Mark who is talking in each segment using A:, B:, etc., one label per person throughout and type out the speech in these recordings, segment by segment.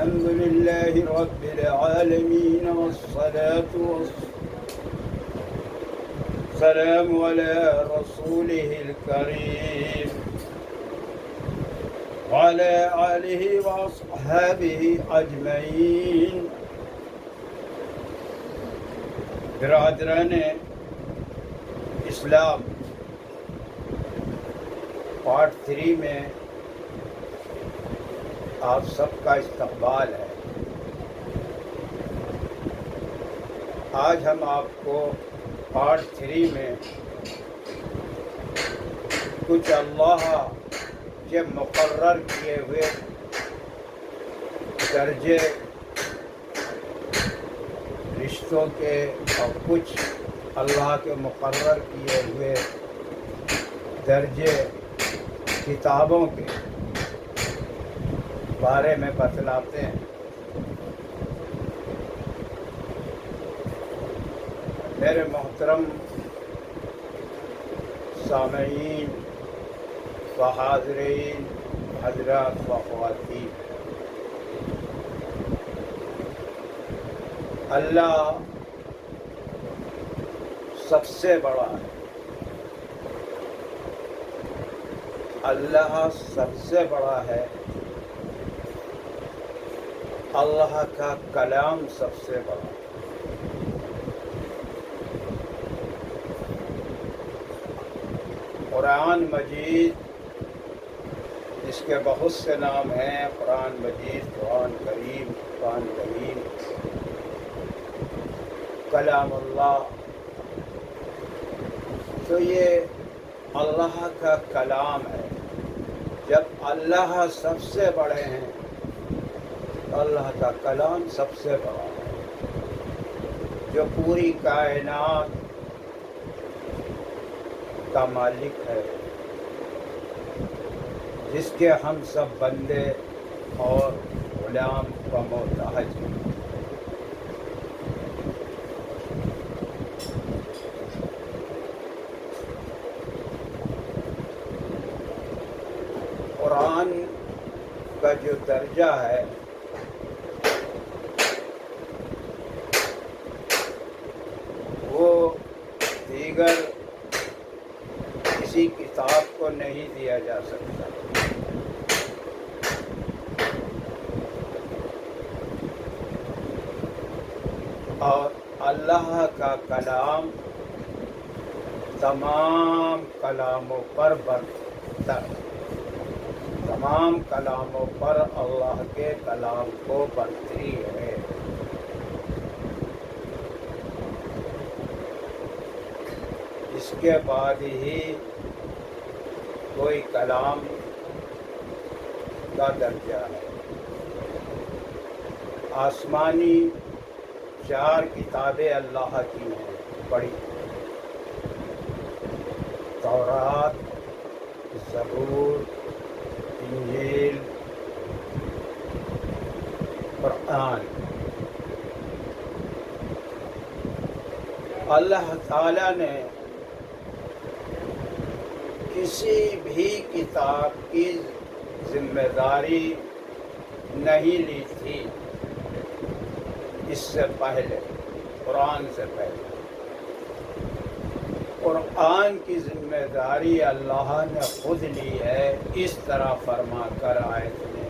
A: الحمد لله رب العالمين والصلاة والسلام على رسوله الكريم وعلى آله وأصحابه أجمعين. برادران اسلام، پارٹ 3 میں آپ سب کا استقبال ہے. آج ہم آپ کو پارٹ 3 میں کچھ اللہ کے مقرر کیے ہوئے درجے رشتوں کے اور کچھ اللہ کے مقرر کیے ہوئے درجے کتابوں کے بارے میں بتلاتے ہیں. میرے محترم سامعین و حاضرین حضرات و خواتین، اللہ سب سے بڑا ہے. اللہ سب سے بڑا ہے. اللہ کا کلام سب سے بڑا ہے. قرآن مجید، اس کے بہت سے نام ہیں. قرآن مجید، قرآن کریم، قرآن کریم، کلام اللہ. تو یہ اللہ کا کلام ہے. جب اللہ سب سے بڑے ہیں، اللہ کا کلام سب سے بڑا ہے. جو پوری کائنات کا مالک ہے، جس کے ہم سب بندے اور غلام و محتاج ہیں. قرآن کا جو درجہ ہے وہ دیگر کسی کتاب کو نہیں دیا جا سکتا. اور اللہ کا کلام تمام کلاموں پر برتر، تمام کلاموں پر اللہ کے کلام کو برتری ہے. اس کے بعد ہی کوئی کلام کا درجہ ہے. آسمانی 4 کتابیں اللہ کی ہیں بڑی: تورات، زبور، انجیل، قرآن. اللہ تعالیٰ نے کسی بھی کتاب کی ذمہ داری نہیں لی تھی اس سے پہلے، قرآن سے پہلے. قرآن کی ذمہ داری اللہ نے خود لی ہے. اس طرح فرما کر آیت میں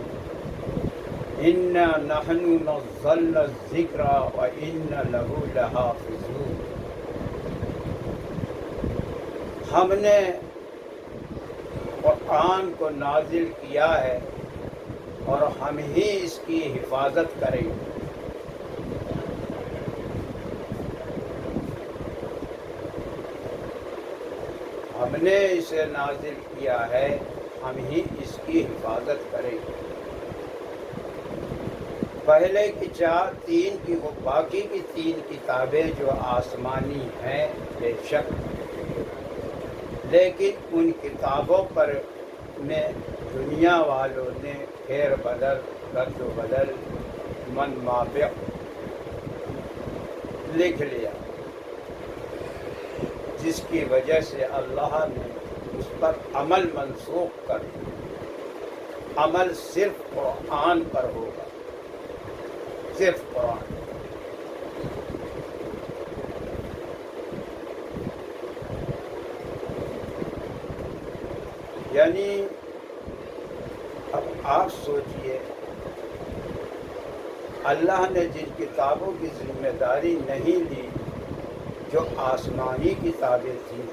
A: اِنَّا نَحْنُ نَزَّلْنَا الذِّكْرَ وَإِنَّا لَهُ لَحَافِظُونَ. ہم نے قرآن کو نازل کیا ہے اور ہم ہی اس کی حفاظت کریں گے. ہم نے اسے نازل کیا ہے، ہم ہی اس کی حفاظت کریں گے. پہلے کی 3 کی وہ باقی کی 3 کتابیں جو آسمانی ہیں بے شک، لیکن ان کتابوں پر میں دنیا والوں نے پھیر بدل، رد و بدل، من مابع لکھ لیا، جس کی وجہ سے اللہ نے اس پر عمل منسوخ کر دیا. عمل صرف قرآن پر ہوگا. صرف قرآن. یعنی اب آپ سوچئے اللہ نے جن کتابوں کی ذمہ داری نہیں لی جو آسمانی کتابیں تھیں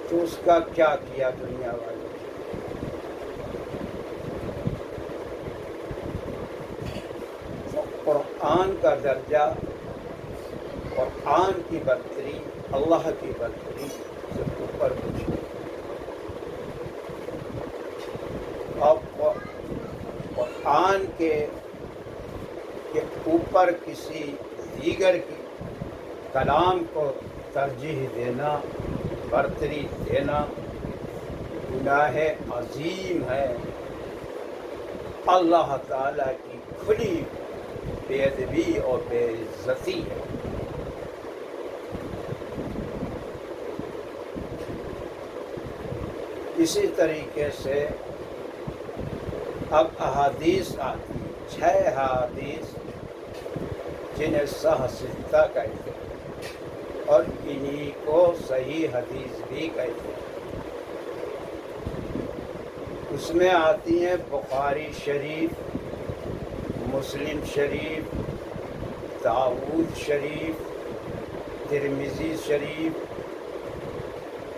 A: تو اس کا کیا کیا دنیا والوں نے؟ تو قرآن کا درجہ، قرآن کی برتری، اللہ کی برتری سے اوپر کچھ نہیں. اور قرآن کے اوپر کسی دیگر کی کلام کو ترجیح دینا، برتری دینا گناہ عظیم ہے، اللہ تعالیٰ کی کھلی بے ادبی اور بے عزتی ہے. اسی طریقے سے اب احادیث آتی، 6 احادیث جنہیں صحیح ستہ کہتے ہیں اور انہی کو صحیح حدیث بھی کہتے ہیں. اس میں آتی ہیں بخاری شریف، مسلم شریف، داؤد شریف، ترمذی شریف،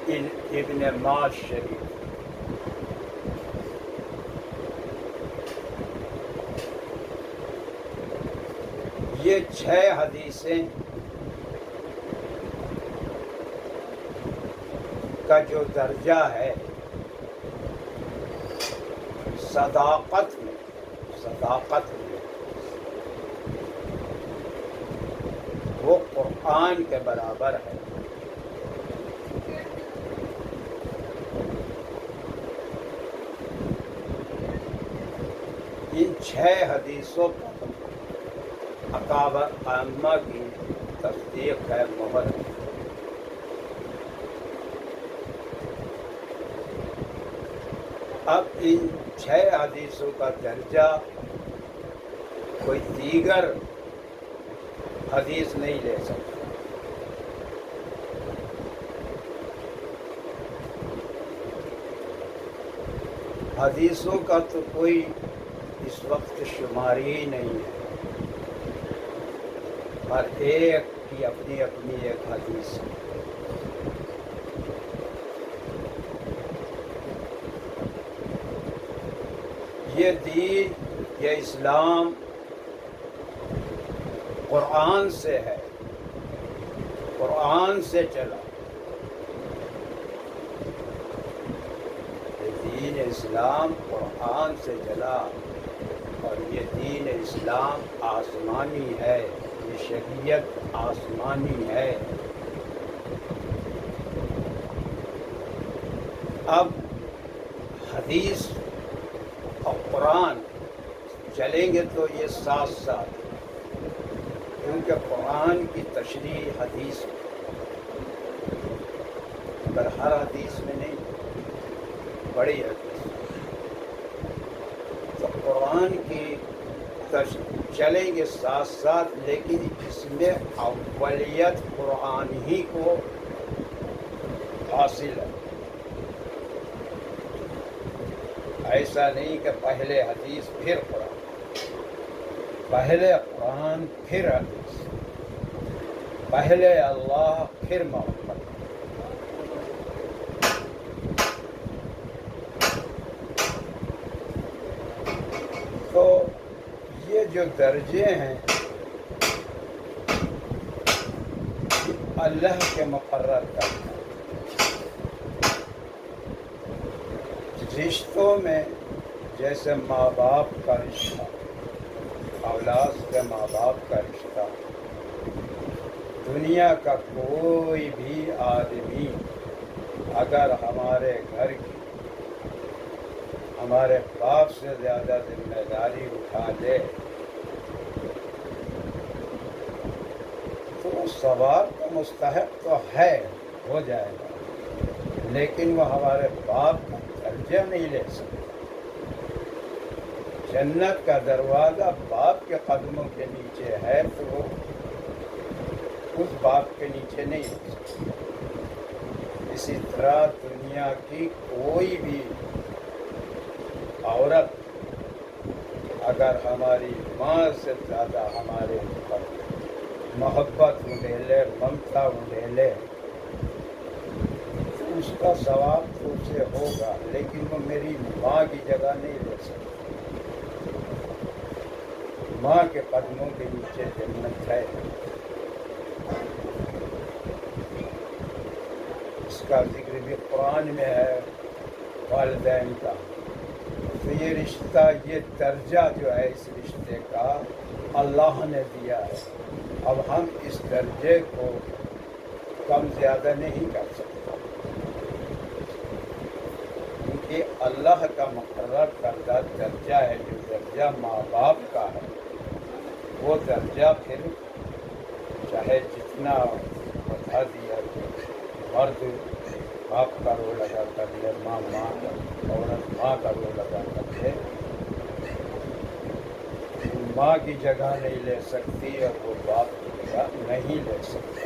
A: ابن ماجہ شریف. یہ 6 حدیثیں کا جو درجہ ہے صداقت میں وہ قرآن کے برابر ہے. ان 6 حدیثوں پر اکابر ائمہ کی تصدیق ہے، مہر ہے. اب ان 6 حدیثوں کا درجہ کوئی دیگر حدیث نہیں لے سکتا. حدیثوں کا تو کوئی اس وقت شماری ہی نہیں ہے، ہر ایک کی اپنی اپنی ایک حدیث ہے. یہ دین، یہ اسلام قرآن سے ہے، قرآن سے چلا. یہ دین اسلام قرآن سے چلا اور یہ دین اسلام آسمانی ہے، یہ شریعت آسمانی ہے. اب حدیث اور قرآن چلیں گے تو یہ ساتھ ساتھ، کیونکہ قرآن کی تشریح حدیث اگر ہر حدیث میں نہیں، بڑی حدیث تو قرآن کی چلیں گے ساتھ ساتھ، لیکن اس میں اولیت قرآن ہی کو حاصل ہے. ایسا نہیں کہ پہلے حدیث پھر قرآن، پہلے قرآن پھر حدیث، پہلے اللہ پھر محمد. تو یہ جو درجے ہیں اللہ کے مقرر کرنا. رشتوں میں جیسے ماں باپ کا رشتہ، اولاد سے ماں باپ کا رشتہ، دنیا کا کوئی بھی آدمی اگر ہمارے گھر کی ہمارے باپ سے زیادہ ذمہ داری اٹھا لے تو وہ ثواب کا مستحق تو ہے، ہو جائے گا، لیکن وہ ہمارے باپ کا درجہ نہیں لے سکتا. جنت کا دروازہ باپ کے قدموں کے نیچے ہے تو وہ اس باپ کے نیچے نہیں ہو سکتا۔ اسی طرح دنیا کی کوئی بھی عورت اگر ہماری ماں سے زیادہ ہمارے اوپر محبت اڑیلے، ممتا اڑیلے، تو اس کا ثواب تو اسے ہوگا، لیکن وہ میری ماں کی جگہ نہیں لے سکتی۔ ماں کے قدموں کے نیچے جنت ہے۔ اس کا ذکر بھی قرآن میں ہے، والدین کا۔ تو یہ رشتہ، یہ درجہ جو ہے اس رشتے کا اللہ نے دیا ہے۔ اب ہم اس درجے کو کم زیادہ نہیں کر سکتے، کیونکہ اللہ کا مقرر کردہ درجہ ہے۔ جو درجہ ماں باپ کا ہے وہ درجہ پھر چاہے جتنا بتا دیا کہ مرد باپ کا رول ادا کر لے، ماں عورت ماں کا رول ادا کر لے، ماں کی جگہ نہیں لے سکتی اور وہ باپ کی جگہ نہیں لے سکتا۔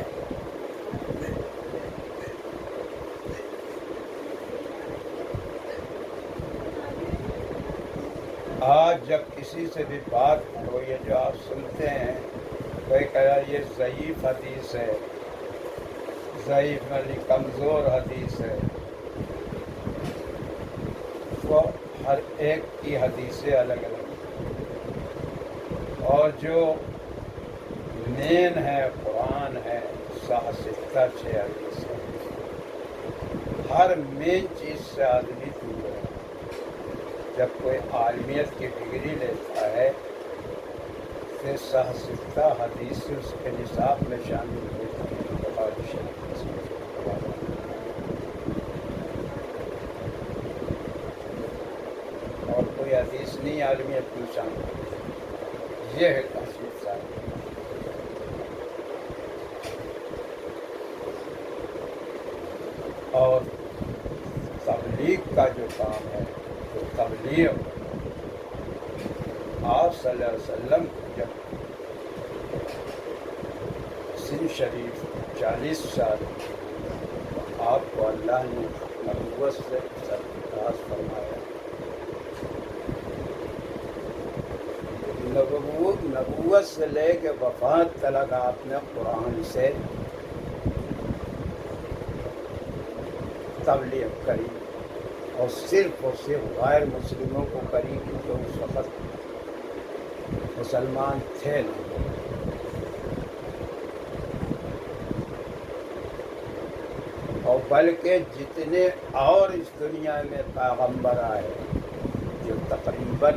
A: آج جب کسی سے بھی بات کرو، یہ جو آپ سنتے ہیں کوئی کہا یہ ضعیف حدیث ہے، ضعیف یعنی کمزور حدیث ہے، وہ ہر ایک کی حدیثیں الگ الگ، اور جو مین ہے قرآن ہے، 6 حدیث ہے۔ ہر مین چیز سے آدمی دور ہے۔ جب کوئی عالمیت کی ڈگری لیتا ہے تو 6 حدیث اس کے نصاب میں شامل ہوتی ہیں۔ اور کوئی حدیث نہیں عالمیت میں شامل، یہ ہے تصویر صاحب۔ اور تبلیغ کا جو کام ہے، تو تبلیغ آپ صلی اللہ علیہ وسلم کو جب سن شریف 40 سال، آپ کو اللہ نے نبوت سے سرفراز فرمایا۔ نبوت سے لے کے وفات تک آپ نے قرآن سے تبلیغ کری، اور صرف غیر مسلموں کو کری، کیونکہ اس وقت مسلمان تھے نہیں۔ اور بلکہ جتنے اور اس دنیا میں پیغمبر آئے، جو تقریباً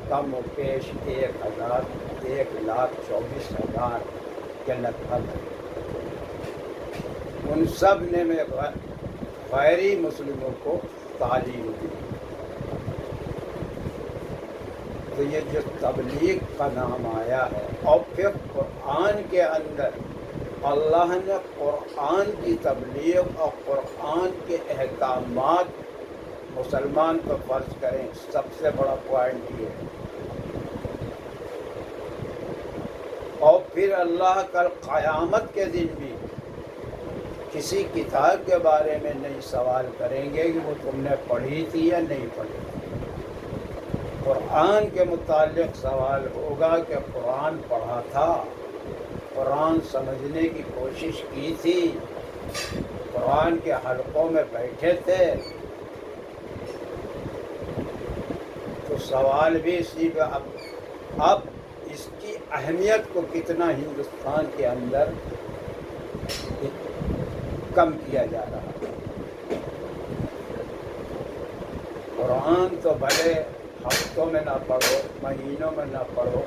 A: کم و بیش 1,24,000 کے لگ بھگ، ان سب نے غیری مسلموں کو تعلیم دی۔ تو یہ جو تبلیغ کا نام آیا ہے، اور پھر قرآن کے اندر اللہ نے قرآن کی تبلیغ اور قرآن کے احکامات مسلمان کو فرض کریں، سب سے بڑا پوائنٹ یہ ہے۔ اور پھر اللہ کل قیامت کے دن بھی کسی کتاب کے بارے میں نہیں سوال کریں گے کہ وہ تم نے پڑھی تھی یا نہیں پڑھی تھی۔ قرآن کے متعلق سوال ہوگا کہ قرآن پڑھا تھا، قرآن سمجھنے کی کوشش کی تھی، قرآن کے حلقوں میں بیٹھے تھے۔ تو سوال بھی اسی کا اب اس کی اہمیت کو کتنا ہندوستان کے اندر کم کیا جا رہا ہے۔ قرآن تو بھلے ہفتوں میں نہ پڑھو، مہینوں میں نہ پڑھو،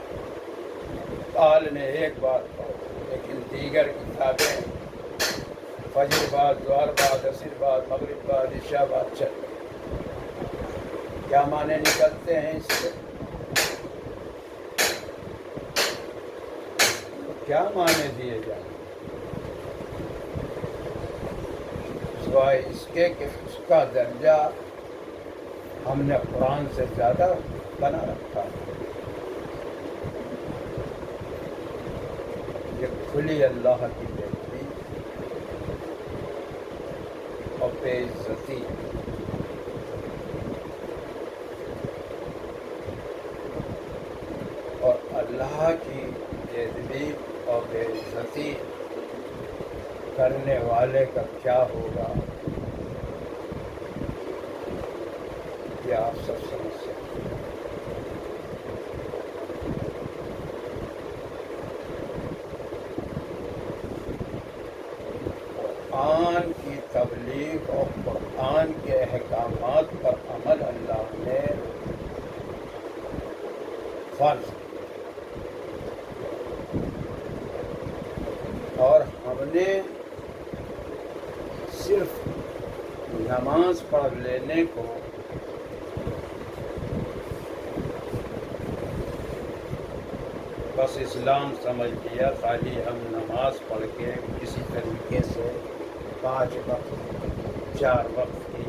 A: سال میں ایک بار پڑھو، لیکن دیگر کتابیں فجر بعد، ظہر بعد، عصر بعد، مغرب بعد، عشاء بعد چل رہی۔ کیا معنی نکلتے ہیں اس سے؟ کیا معنی دیے جائیں؟ سوائے اس کے کہ اس کا درجہ ہم نے قرآن سے زیادہ بنا رکھا ہے۔ یہ کھلی اللہ کی بےعزتی اور بے عزتی اور اللہ کی بےادبی اور بے عزتی کرنے والے کا کیا ہوگا یہ آپ سب سمجھ سکتے ہیں۔ قرآن کی تبلیغ اور قرآن کے احکامات پر عمل اللہ نے فرض کیا، اور ہم نے صرف نماز پڑھ لینے کو بس اسلام سمجھ لیا، خالی ہم نماز پڑھ کے کسی طریقے سے 5 وقت 4 وقت کی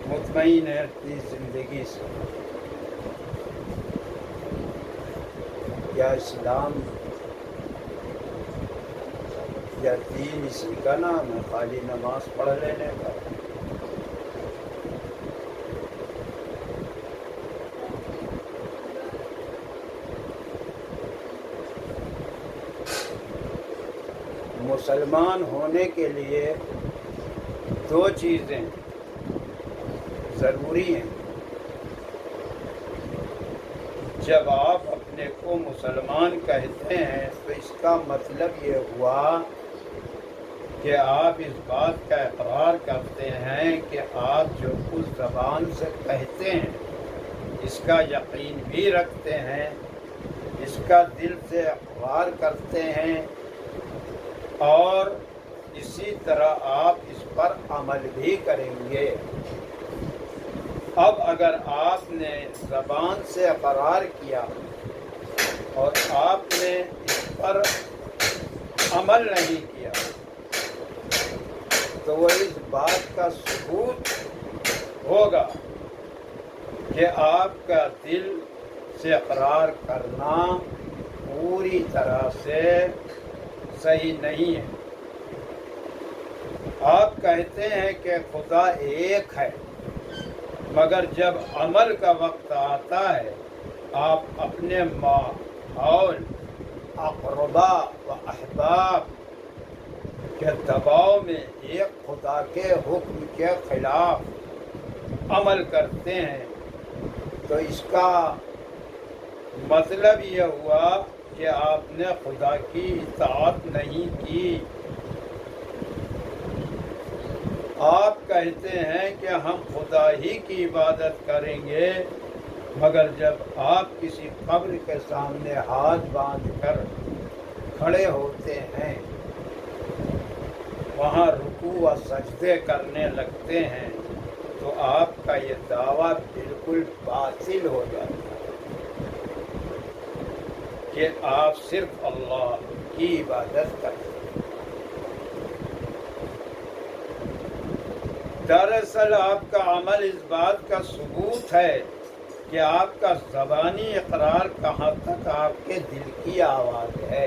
A: مطمئن ہے اپنی زندگی سے، یا اسلام یا دین اسی کا نام ہے خالی نماز پڑھ لینے کا؟ مسلمان ہونے کے لیے 2 چیزیں ضروری ہیں۔ جب آپ اپنے کو مسلمان کہتے ہیں تو اس کا مطلب یہ ہوا کہ آپ اس بات کا اقرار کرتے ہیں کہ آپ جو کچھ زبان سے کہتے ہیں اس کا یقین بھی رکھتے ہیں، اس کا دل سے اقرار کرتے ہیں، اور اسی طرح آپ اس پر عمل بھی کریں گے۔ اب اگر آپ نے زبان سے اقرار کیا اور آپ نے اس پر عمل نہیں کیا تو وہ اس بات کا ثبوت ہوگا کہ آپ کا دل سے اقرار کرنا پوری طرح سے صحیح نہیں ہے۔ آپ کہتے ہیں کہ خدا ایک ہے، مگر جب عمل کا وقت آتا ہے آپ اپنے ماحول، اقربا و احباب کے دباؤ میں ایک خدا کے حکم کے خلاف عمل کرتے ہیں، تو اس کا مطلب یہ ہوا کہ آپ نے خدا کی اطاعت نہیں کی۔ آپ کہتے ہیں کہ ہم خدا ہی کی عبادت کریں گے، مگر جب آپ کسی قبر کے سامنے ہاتھ باندھ کر کھڑے ہوتے ہیں، وہاں رکوع و سجدے کرنے لگتے ہیں، تو آپ کا یہ دعویٰ بالکل باطل ہو جاتا ہے کہ آپ صرف اللہ کی عبادت کرتے ہیں۔ دراصل آپ کا عمل اس بات کا ثبوت ہے کہ آپ کا زبانی اقرار کہاں تک آپ کے دل کی آواز ہے۔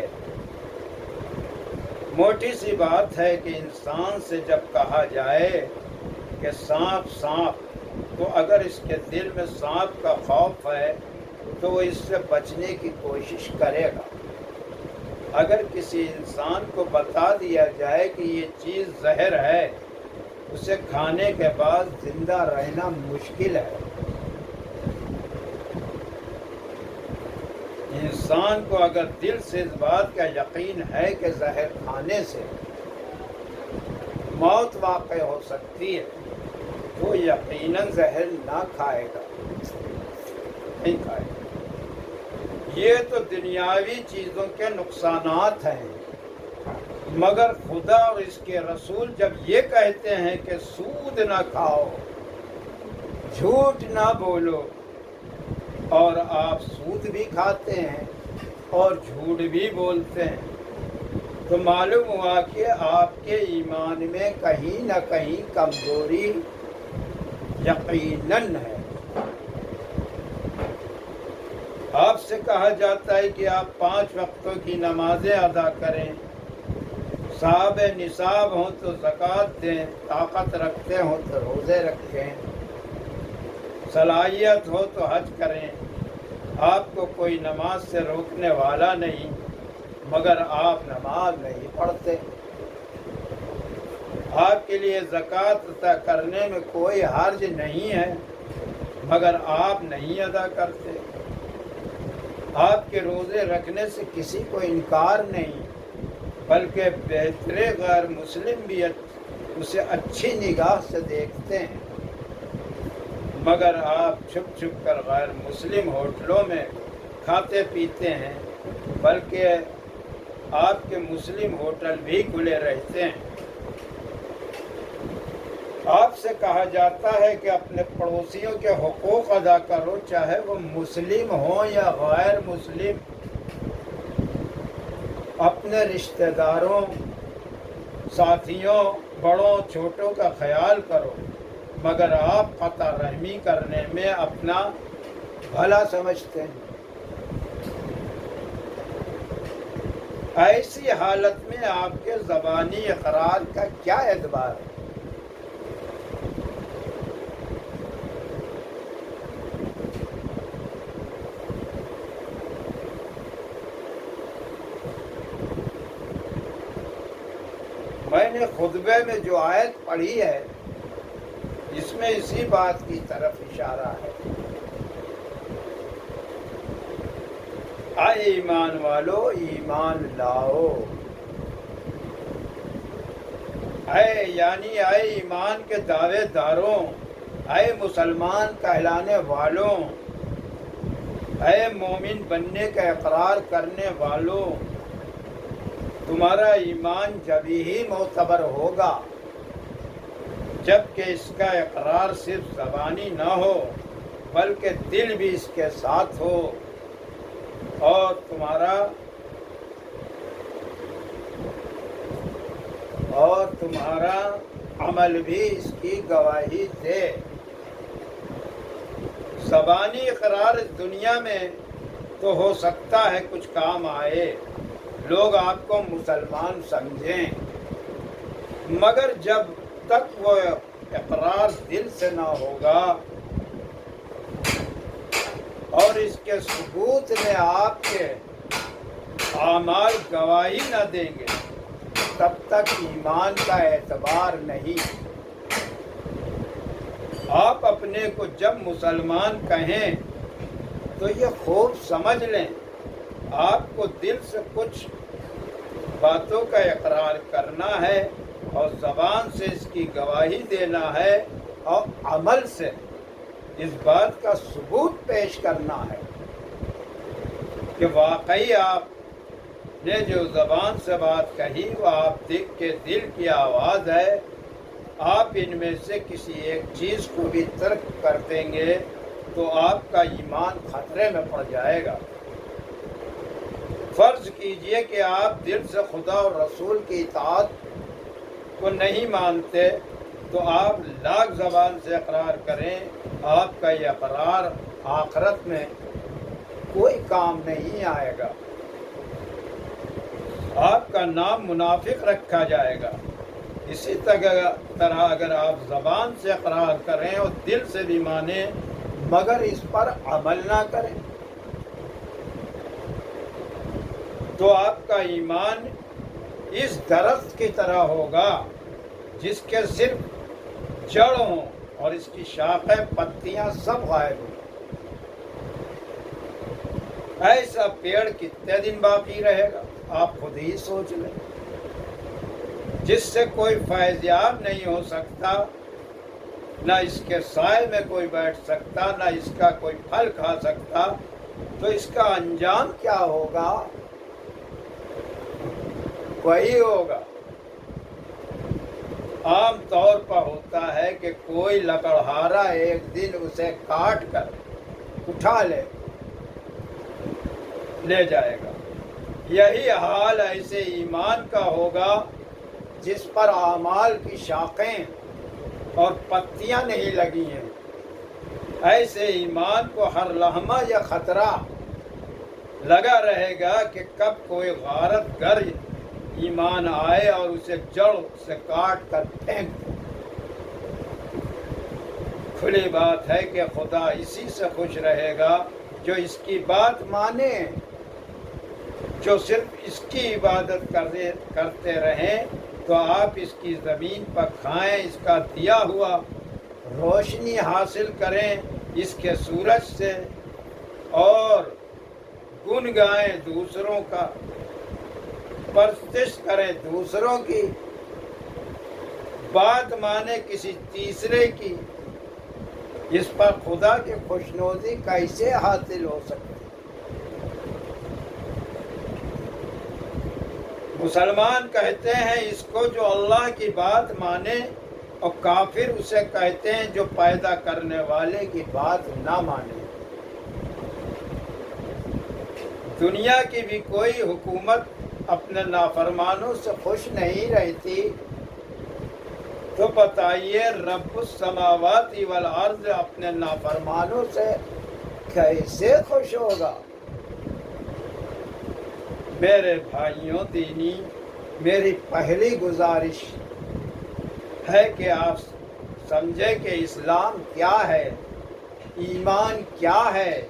A: موٹی سی بات ہے کہ انسان سے جب کہا جائے کہ سانپ سانپ، تو اگر اس کے دل میں سانپ کا خوف ہے تو وہ اس سے بچنے کی کوشش کرے گا۔ اگر کسی انسان کو بتا دیا جائے کہ یہ چیز زہر ہے، اسے کھانے کے بعد زندہ رہنا مشکل ہے۔ انسان کو اگر دل سے اس بات کا یقین ہے کہ زہر کھانے سے موت واقع ہو سکتی ہے تو یقیناً زہر نہ کھائے گا، نہیں کھائے گا۔ یہ تو دنیاوی چیزوں کے نقصانات ہیں، مگر خدا اور اس کے رسول جب یہ کہتے ہیں کہ سود نہ کھاؤ، جھوٹ نہ بولو، اور آپ سود بھی کھاتے ہیں اور جھوٹ بھی بولتے ہیں، تو معلوم ہوا کہ آپ کے ایمان میں کہیں نہ کہیں کمزوری یقیناً ہے۔ آپ سے کہا جاتا ہے کہ آپ 5 وقتوں کی نمازیں ادا کریں، صاحب نصاب ہوں تو زکوٰۃ دیں، طاقت رکھتے ہوں تو روزے رکھیں، صلاحیت ہو تو حج کریں۔ آپ کو کوئی نماز سے روکنے والا نہیں، مگر آپ نماز نہیں پڑھتے۔ آپ کے لیے زکوٰۃ ادا کرنے میں کوئی حرج نہیں ہے، مگر آپ نہیں ادا کرتے۔ آپ کے روزے رکھنے سے کسی کو انکار نہیں، بلکہ بہتر غیر مسلم بھی اسے اچھی نگاہ سے دیکھتے ہیں، مگر آپ چھپ چھپ کر غیر مسلم ہوٹلوں میں کھاتے پیتے ہیں، بلکہ آپ کے مسلم ہوٹل بھی کھلے رہتے ہیں۔ آپ سے کہا جاتا ہے کہ اپنے پڑوسیوں کے حقوق ادا کرو، چاہے وہ مسلم ہوں یا غیر مسلم۔ اپنے رشتہ داروں، ساتھیوں، بڑوں چھوٹوں کا خیال کرو، مگر آپ قطع رحمی کرنے میں اپنا بھلا سمجھتے ہیں۔ ایسی حالت میں آپ کے زبانی اقرار کا کیا اعتبار ہے؟ میں نے خطبے میں جو آیت پڑھی ہے، اس میں اسی بات کی طرف اشارہ ہے۔ اے ایمان والو، ایمان لاؤ۔ یعنی اے ایمان کے دعوے داروں، اے مسلمان کہلانے والوں، اے مومن بننے کا اقرار کرنے والوں، تمہارا ایمان جب ہی معتبر ہوگا جبکہ اس کا اقرار صرف زبانی نہ ہو بلکہ دل بھی اس کے ساتھ ہو، اور تمہارا عمل بھی اس کی گواہی دے۔ زبانی اقرار دنیا میں تو ہو سکتا ہے کچھ کام آئے، لوگ آپ کو مسلمان سمجھیں، مگر جب تک وہ اقرار دل سے نہ ہوگا اور اس کے ثبوت میں آپ کے اعمال گواہی نہ دیں گے، تب تک ایمان کا اعتبار نہیں۔ آپ اپنے کو جب مسلمان کہیں تو یہ خوب سمجھ لیں، آپ کو دل سے کچھ باتوں کا اقرار کرنا ہے اور زبان سے اس کی گواہی دینا ہے اور عمل سے اس بات کا ثبوت پیش کرنا ہے کہ واقعی آپ نے جو زبان سے بات کہی وہ آپ کے دل کی آواز ہے۔ آپ ان میں سے کسی ایک چیز کو بھی ترک کر دیں گے تو آپ کا ایمان خطرے میں پڑ جائے گا۔ فرض کیجئے کہ آپ دل سے خدا اور رسول کی اطاعت کو نہیں مانتے تو آپ لاکھ زبان سے اقرار کریں، آپ کا یہ اقرار آخرت میں کوئی کام نہیں آئے گا، آپ کا نام منافق رکھا جائے گا۔ اسی طرح اگر آپ زبان سے اقرار کریں اور دل سے بھی مانیں مگر اس پر عمل نہ کریں تو آپ کا ایمان اس درخت کی طرح ہوگا جس کے صرف جڑ ہوں اور اس کی شاخیں پتیاں سب غائب ہوں۔ ایسا پیڑ کتنے دن باقی رہے گا آپ خود ہی سوچ لیں، جس سے کوئی فیضیاب نہیں ہو سکتا، نہ اس کے سائے میں کوئی بیٹھ سکتا، نہ اس کا کوئی پھل کھا سکتا، تو اس کا انجام کیا ہوگا؟ وہی ہوگا۔ عام طور پر ہوتا ہے کہ کوئی لکڑہارا ایک دن اسے کاٹ کر اٹھا لے جائے گا۔ یہی حال ایسے ایمان کا ہوگا جس پر اعمال کی شاخیں اور پتیاں نہیں لگی ہیں۔ ایسے ایمان کو ہر لمحہ یا خطرہ لگا رہے گا کہ کب کوئی غارت گر ایمان آئے اور اسے جڑ سے کاٹ کر پھینک دے۔ کھلی بات ہے کہ خدا اسی سے خوش رہے گا جو اس کی بات مانے، جو صرف اس کی عبادت کرتے رہیں تو آپ اس کی زمین پر کھائیں، اس کا دیا ہوا روشنی حاصل کریں اس کے سورج سے، اور گن گائیں دوسروں کا، پرستش کریں دوسروں کی، بات مانے کسی تیسرے کی۔ اس پر خدا کی خوشنودی کیسے حاصل ہو سکتی؟ مسلمان کہتے ہیں اس کو جو اللہ کی بات مانے، اور کافر اسے کہتے ہیں جو پیدا کرنے والے کی بات نہ مانے۔ دنیا کی بھی کوئی حکومت اپنے نافرمانوں سے خوش نہیں رہتی، تو بتائیے رب السماوات والارض اپنے نافرمانوں سے کیسے خوش ہوگا؟ میرے بھائیوں دینی، میری پہلی گزارش ہے کہ آپ سمجھیں کہ اسلام کیا ہے، ایمان کیا ہے،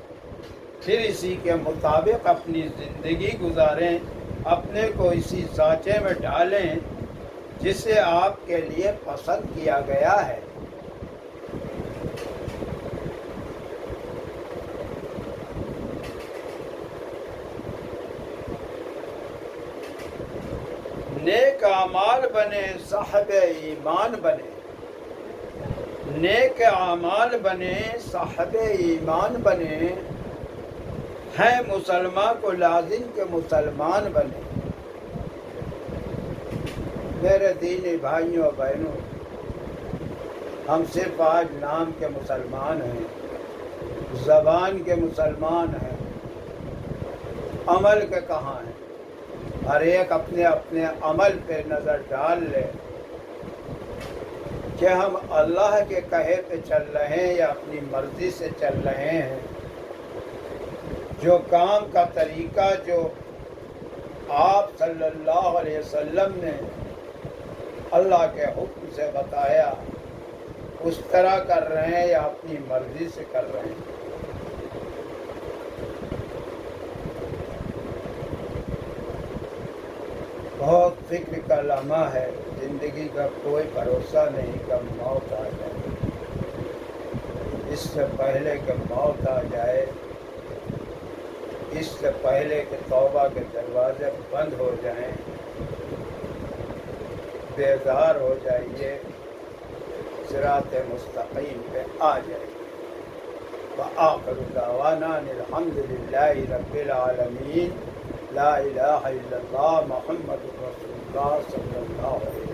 A: پھر اسی کے مطابق اپنی زندگی گزاریں، اپنے کو اسی سانچے میں ڈالیں جسے آپ کے لیے پسند کیا گیا ہے۔ نیک اعمال بنے، صاحب ایمان بنے، نیک اعمال بنے، صاحب ایمان بنے، ہیں مسلمان کو لازم کے مسلمان بنے۔ میرے دینی بھائیوں اور بہنوں، ہم صرف آج نام کے مسلمان ہیں، زبان کے مسلمان ہیں، عمل کے کہاں ہیں؟ ہر ایک اپنے اپنے عمل پہ نظر ڈال لے کہ ہم اللہ کے کہے پہ چل رہے ہیں یا اپنی مرضی سے چل رہے ہیں۔ جو کام کا طریقہ جو آپ صلی اللہ علیہ وسلم نے اللہ کے حکم سے بتایا، اس طرح کر رہے ہیں یا اپنی مرضی سے کر رہے ہیں؟ بہت فکر کا لمحہ ہے، زندگی کا کوئی بھروسہ نہیں کب موت آ جائے۔ اس سے پہلے کہ موت آ جائے، اس سے پہلے کہ توبہ کے دروازے بند ہو جائیں، بیدار ہو جائیے، صراط مستقیم پہ آ جائیے۔ وآخر دعوانا الحمد للہ رب العالمین، لا الہ الا اللہ محمد رسول اللہ صلی اللہ علیہ وسلم۔